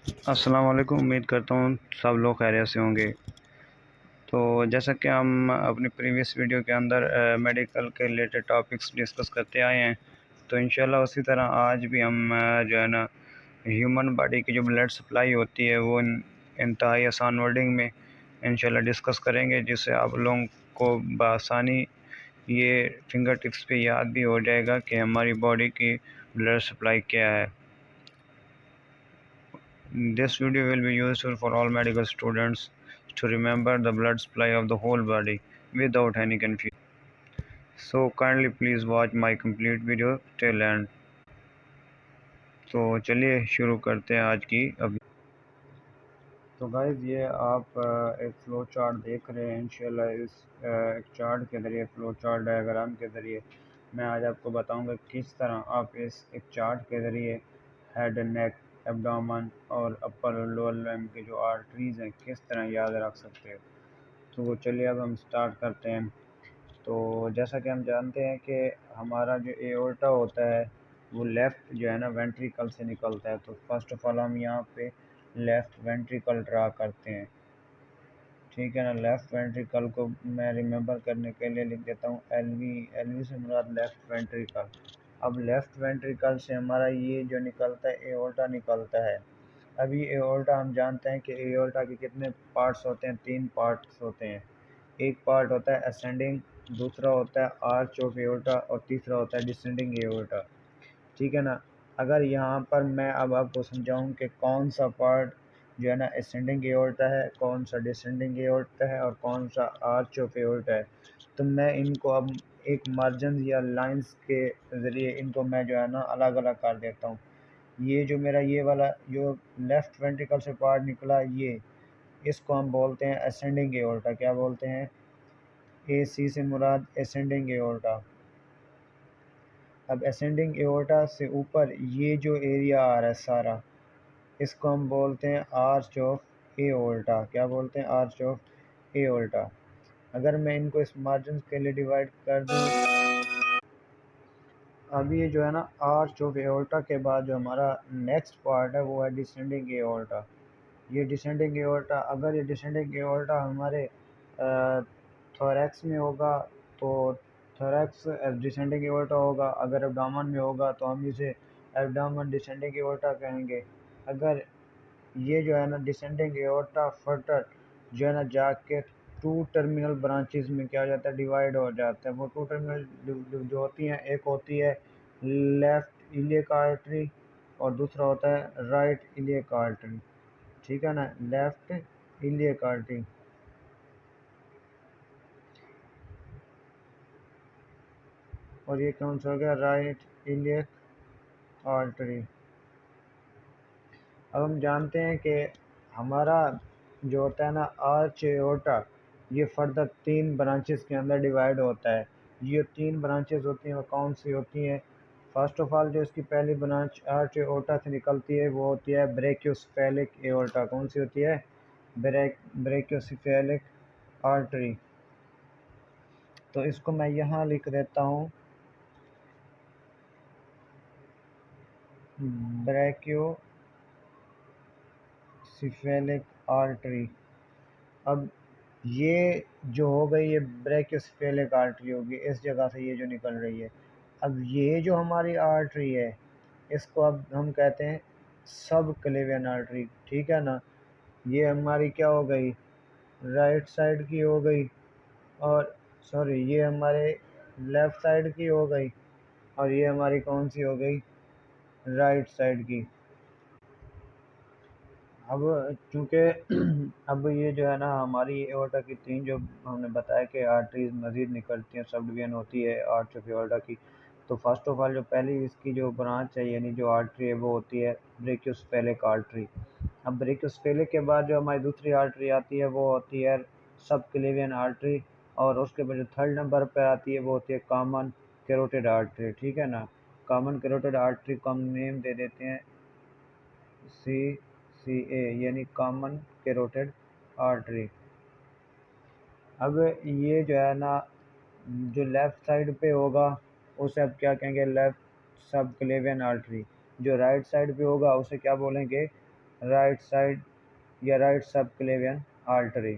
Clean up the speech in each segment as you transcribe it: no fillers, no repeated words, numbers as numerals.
अस्सलाम वालेकुम। उम्मीद करता हूँ सब लोग खैरियत से होंगे। तो जैसा कि हम अपनी प्रीवियस वीडियो के अंदर मेडिकल के रिलेटेड टॉपिक्स डिस्कस करते आए हैं, तो इंशाल्लाह उसी तरह आज भी हम जो है ना ह्यूमन बॉडी की जो ब्लड सप्लाई होती है वो इंतहाई आसान वर्डिंग में इंशाल्लाह डिस्कस करेंगे, जिससे आप लोगों को बआसानी ये फिंगर टिप्स पे याद भी हो जाएगा कि हमारी बॉडी की ब्लड सप्लाई क्या है। This video will be useful for all medical students to remember the blood supply of the whole body without any confusion. So kindly please watch my complete video till end. तो चलिए शुरू करते हैं आज की अभी। तो गाइस ये आप एक फ़्लो चार्ट देख रहे हैं। इंशाल्लाह इस एक चार्ट के ज़रिए, फ़्लो चार्ट डायग्राम के ज़रिए मैं आज आपको बताऊंगा किस तरह आप इस एक चार्ट के ज़रिए हेड, नेक, एब्डोमेन और अपर और लोअर लिम्ब के जो आर्टरीज़ हैं किस तरह याद रख सकते हैं। तो चलिए अब हम स्टार्ट करते हैं। तो जैसा कि हम जानते हैं कि हमारा जो एओर्टा होता है वो लेफ़्ट जो है ना वेंट्रिकल से निकलता है। तो फर्स्ट ऑफ ऑल हम यहाँ पे लेफ़्ट वेंट्रिकल ड्रा करते हैं, ठीक है ना। लेफ़्ट वेंट्रिकल को मैं रिमेंबर करने के लिए लिख देता हूँ एलवी। एलवी से मुराद लेफ़्ट वेंट्रिकल। अब लेफ़्ट वेंट्रिकल से हमारा ये जो निकलता है एओर्टा निकलता है। अब ये एओर्टा हम जानते हैं कि एओर्टा के कितने पार्ट्स होते हैं, 3 पार्ट्स होते हैं। एक पार्ट होता है असेंडिंग, दूसरा होता है आर्च ऑफ एओर्टा और तीसरा होता है डिसेंडिंग एओर्टा, ठीक है ना। अगर यहाँ पर मैं अब आपको समझाऊँ कि कौन सा पार्ट जो है ना असेंडिंग एओर्टा है, कौन सा डिसेंडिंग एओर्टा है और कौन सा आर्च ऑफ एओर्टा है, तो मैं इनको अब एक मार्जिन या लाइंस के ज़रिए इनको मैं जो है ना अलग अलग कर देता हूँ। ये जो मेरा ये वाला जो लेफ़्ट वेंट्रिकल से पार्ट निकला, ये इसको हम बोलते हैं असेंडिंग एओर्टा। क्या बोलते हैं? ए सी से मुराद असेंडिंग एओर्टा। अब असेंडिंग एओर्टा से ऊपर ये जो एरिया आ रहा है सारा, इसको हम बोलते हैं आर्च ऑफ एओर्टा। क्या बोलते हैं? Arch of aorta. अगर मैं इनको इस मार्जिन के लिए डिवाइड कर दूँ, अब ये जो है ना आर्च ऑफ एओर्टा के बाद जो हमारा नेक्स्ट पार्ट है वो है डिसेंडिंग एओर्टा। ये डिसेंडिंग एओर्टा, अगर ये डिसेंडिंग एओर्टा हमारे थोरैक्स में होगा तो थोरैक्स डिसेंडिंग एओर्टा होगा। अगर एब्डोमेन में होगा तो हम इसे एब्डोमेन डिसेंडिंग एओर्टा कहेंगे। अगर ये जो है ना डिसेंडिंग एओर्टा फर्दर जो है ना जाके 2 टर्मिनल ब्रांचेस में क्या हो जाता है, डिवाइड हो जाता है। वो 2 टर्मिनल जो होती हैं, एक होती है लेफ़्ट इलियक आर्टरी और दूसरा होता है राइट इलियक आर्टरी, ठीक है ना। लेफ़्ट इलियक आर्टरी और ये कौन सा हो गया? Right iliac artery. अब हम जानते हैं कि हमारा जो होता है ना आर्च एओर्टा, ये फर्दर 3 ब्रांचेस के अंदर डिवाइड होता है। ये 3 ब्रांचेस होती हैं, वो कौन सी होती हैं? फर्स्ट ऑफ ऑल जो इसकी पहली ब्रांच आर्च एओर्टा से निकलती है वो होती है ब्रेकियोसेफेलिक एओर्टा। कौन सी होती है? Brachiocephalic artery. तो इसको मैं यहाँ लिख देता हूँ ब्रेकियोसेफेलिक आर्टरी। अब ये जो हो गई ये ब्रेकियोसेफेलिक आर्टरी होगी, इस जगह से ये जो निकल रही है। अब ये जो हमारी आर्टरी है इसको अब हम कहते हैं सब क्लेवियन आर्टरी, ठीक है ना। ये हमारी क्या हो गई? राइट साइड की हो गई, और सॉरी ये हमारे लेफ़्ट साइड की हो गई, और ये हमारी कौन सी हो गई? राइट साइड की। अब चूँकि अब ये जो है ना हमारी एओर्टा की 3 जो हमने बताया कि आर्टरीज मज़ीद निकलती हैं, सब डिवीजन होती है आर्च ऑफ एओर्टा की। तो फर्स्ट ऑफ ऑल जो पहली इसकी जो ब्रांच है यानी जो आर्टरी है वो होती है ब्रेकियोसेफेलिक आर्टरी। अब ब्रेकियोसेफेलिक के बाद जो हमारी दूसरी आर्टरी आती है वो होती है सब क्लेवियन आर्टरी, और उसके बाद जो थर्ड नंबर पर आती है वो होती है कॉमन कैरोटिड आर्टरी, ठीक है ना। कॉमन कैरोटिड आर्टरी को हम नेम दे देते हैं CCA यानी कॉमन कैरोटिड आर्टरी। अब ये जो है ना जो लेफ़्ट साइड पे होगा उसे अब क्या कहेंगे? लेफ़्ट सब क्लेवियन आर्टरी। जो राइट साइड पे होगा उसे क्या बोलेंगे? राइट साइड या राइट सबक्लेवियन आर्टरी।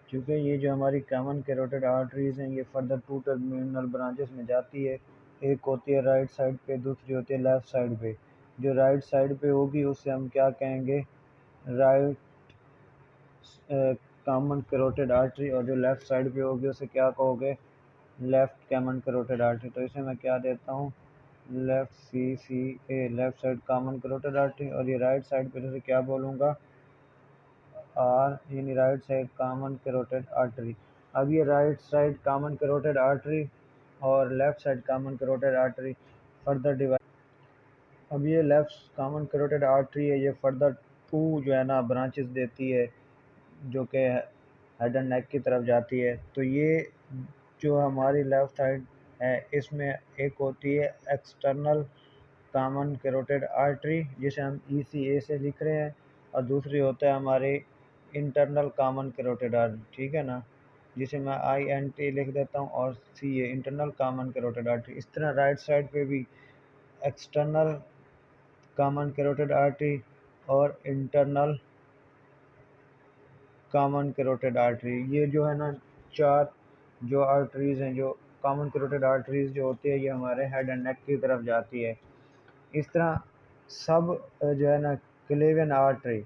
क्योंकि ये जो हमारी कॉमन कैरोटिड आर्टरीज हैं ये फर्दर टू टर्मिनल ब्रांचेस में जाती है। एक होती है राइट साइड पे, दूसरी होती है लेफ़्ट साइड पे। जो राइट साइड पे होगी उसे हम क्या कहेंगे, राइट कॉमन कैरोटिड आर्टरी, और जो लेफ़्ट साइड पे होगी उसे क्या कहोगे, लेफ़्ट कॉमन कैरोटिड आर्टरी। तो इसे मैं क्या देता हूँ, left CCA, left side common carotid artery. और ये राइट साइड पे उसे क्या बोलूँगा, आर, यानी right side common carotid artery. अब ये right side common carotid artery और left side common carotid artery further divide. अब ये लेफ़्ट कॉमन कैरोटिड आर्टरी है, ये फर्दर टू जो है ना ब्रांचेस देती है जो कि हेड एंड नेक की तरफ जाती है। तो ये जो हमारी लेफ़्ट साइड है इसमें एक होती है एक्सटर्नल कॉमन कैरोटिड आर्टरी जिसे हम ECA से लिख रहे हैं, और दूसरी होता है हमारी इंटरनल कॉमन कैरोटिड आर्टरी, ठीक है ना, जिसे मैं INT लिख देता हूँ, और CA internal common carotid artery. इस तरह राइट साइड पे भी एक्सटर्नल कॉमन कैरोटिड आर्टरी और इंटरनल कॉमन कैरोटिड आर्टरी, ये जो है ना चार जो आर्टरीज हैं, जो कॉमन कैरोटिड आर्टरीज जो होती है ये हमारे हेड एंड नेक की तरफ जाती है। इस तरह सब जो है ना क्लेवियन आर्टरी,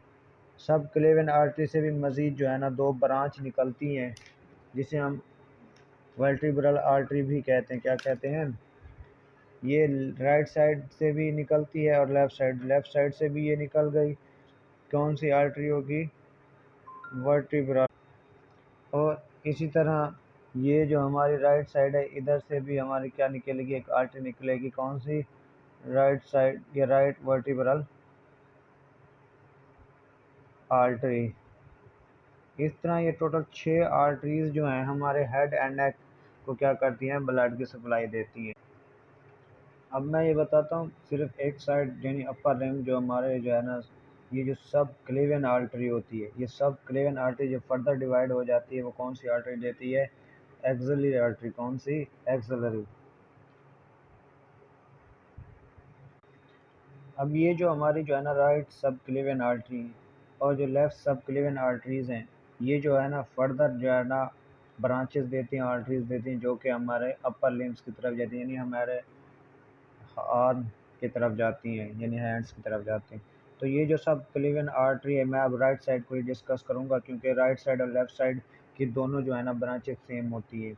सब क्लेवियन आर्टरी से भी मज़ीद जो है ना दो ब्रांच निकलती हैं जिसे हम वर्टिब्रल आर्टरी भी कहते हैं। क्या कहते हैं, ये राइट साइड से भी निकलती है और लेफ़्ट साइड से भी ये निकल गई। कौन सी आर्टरी होगी, वर्टिब्रल। और इसी तरह ये जो हमारी राइट साइड है इधर से भी हमारी क्या निकलेगी, एक आर्टरी निकलेगी, कौन सी, राइट साइड या राइट वर्टिब्रल आर्टरी। इस तरह ये टोटल 6 आर्टरीज जो हैं हमारे हेड एंड नेक को क्या करती हैं, ब्लड की सप्लाई देती हैं। अब मैं ये बताता हूँ सिर्फ एक साइड यानी अपर लिम्ब जो हमारे जो है ना, ये जो सब क्लेवियन आर्टरी होती है, ये सब क्लेवियन आर्टरी जो फर्दर डिवाइड हो जाती है वो कौन सी आर्टरी देती है, एक्सिलरी आर्टरी। कौन सी, एक्सिलरी। अब ये जो हमारी जो है ना राइट सब क्लेवियन आर्टरी और जो लेफ़्ट सब क्लेवियन आर्टरीज़ हैं ये जो है ना फर्दर जो है ना ब्रांचेस देती हैं, आर्टरीज देती हैं जो कि हमारे अपर लिम्स की तरफ जाती हैं, यानी हमारे आर्म की तरफ जाती हैं, यानी हैंड्स की तरफ जाती हैं। तो ये जो सब क्लेवियन आर्टरी है, मैं अब राइट साइड को ही डिस्कस करूँगा क्योंकि राइट साइड और लेफ़्ट साइड की दोनों जो है ना ब्रांचेस सेम होती है।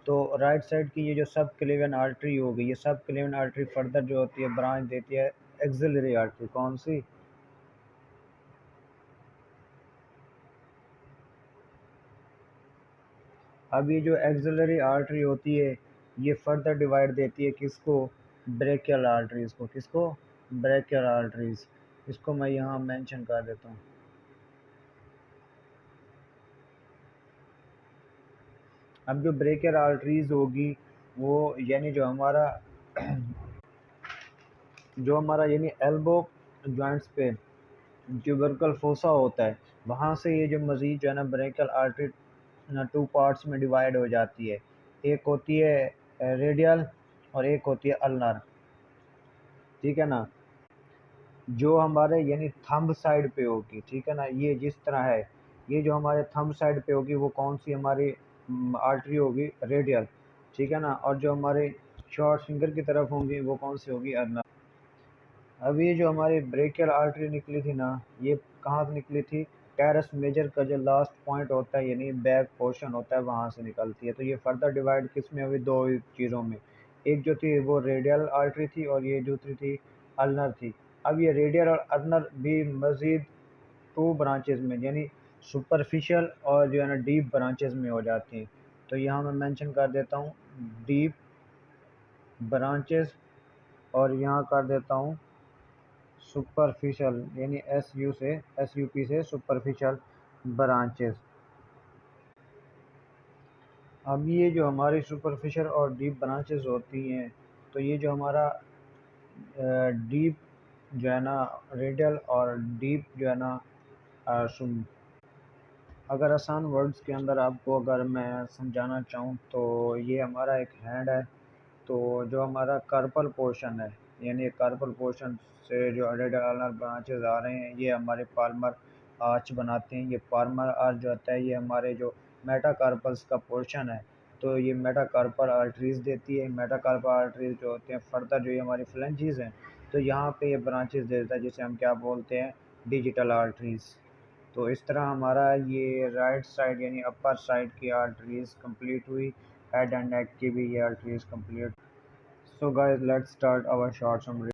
तो राइट साइड की ये जो सब क्लेवियन आर्टरी हो गई, ये सब क्लेवियन आर्टरी फर्दर जो होती है ब्रांच देती है एक्सिलरी आर्टरी। कौन सी, अब ये जो एक्सिलरी आर्टरी होती है ये फर्दर डिवाइड देती है किसको, ब्रेकियल आर्टरीज़ को। किसको, ब्रेकियल आर्टरीज़। इसको मैं यहाँ मेंशन कर देता हूँ। अब जो ब्रेकियल आर्टरीज़ होगी वो यानी जो हमारा यानी एल्बो जॉइंट्स पे ट्यूबरकल फोसा होता है, वहाँ से ये जो मज़ीद जो है ना ब्रेकियल आर्टरी ना टू पार्ट्स में डिवाइड हो जाती है। एक होती है रेडियल और एक होती है अल्नर, ठीक है ना, जो हमारे यानी थंब साइड पे होगी, ठीक है ना, ये जिस तरह है, ये जो हमारे थंब साइड पे होगी वो कौन सी हमारी आर्टरी होगी, रेडियल, ठीक है ना, और जो हमारे शॉर्ट फिंगर की तरफ होंगी वो कौन सी होगी, अल्नर। अब ये जो हमारी ब्रेकियल आर्टरी निकली थी ना, ये कहाँ से निकली थी, टेरस मेजर का जो लास्ट पॉइंट होता है यानी बैक पोर्शन होता है वहाँ से निकलती है। तो ये फर्दर डिवाइड किस में हुई, दो चीज़ों में, एक जो थी वो रेडियल आर्टरी थी और ये दूसरी थी अल्नर थी। अब ये रेडियल और अल्नर भी मज़ीद टू ब्रांचेज में यानी सुपरफिशियल और जो है ना डीप ब्रांचेज में हो जाती हैं। तो यहाँ मैं मेंशन कर देता हूँ डीप ब्रांचेज, और यहाँ कर देता हूँ सुपरफिशियल यानी SUP से सुपरफिशियल ब्रांचेस। अब ये जो हमारी सुपरफिशियल और डीप ब्रांचेस होती हैं, तो ये जो हमारा डीप जो है ना रेडियल और डीप जो है ना अगर आसान वर्ड्स के अंदर आपको अगर मैं समझाना चाहूँ तो ये हमारा एक हैंड है। तो जो हमारा कार्पल पोर्शन है यानी कार्पल पोर्शन से जो एडेडलर ब्रांचेज आ रहे हैं ये हमारे पाल्मर आर्च बनाते हैं। ये पाल्मर आर्च जो होता है ये हमारे जो मेटाकार्पल्स का पोर्शन है, तो ये मेटाकार्पल आर्टरीज देती है। मेटाकार्पल आर्टरीज जो होते हैं फर्दर जो ये हमारी फ्लेंजेस हैं, तो यहाँ पे ये ब्रांचेस देता है जिसे हम क्या बोलते हैं, डिजिटल आर्टरीज। तो इस तरह हमारा ये राइट साइड यानी अपर साइड की आर्टरीज कंप्लीट हुई। हेड एंड नेक की भी ये arteries complete. So guys let's start our short summary.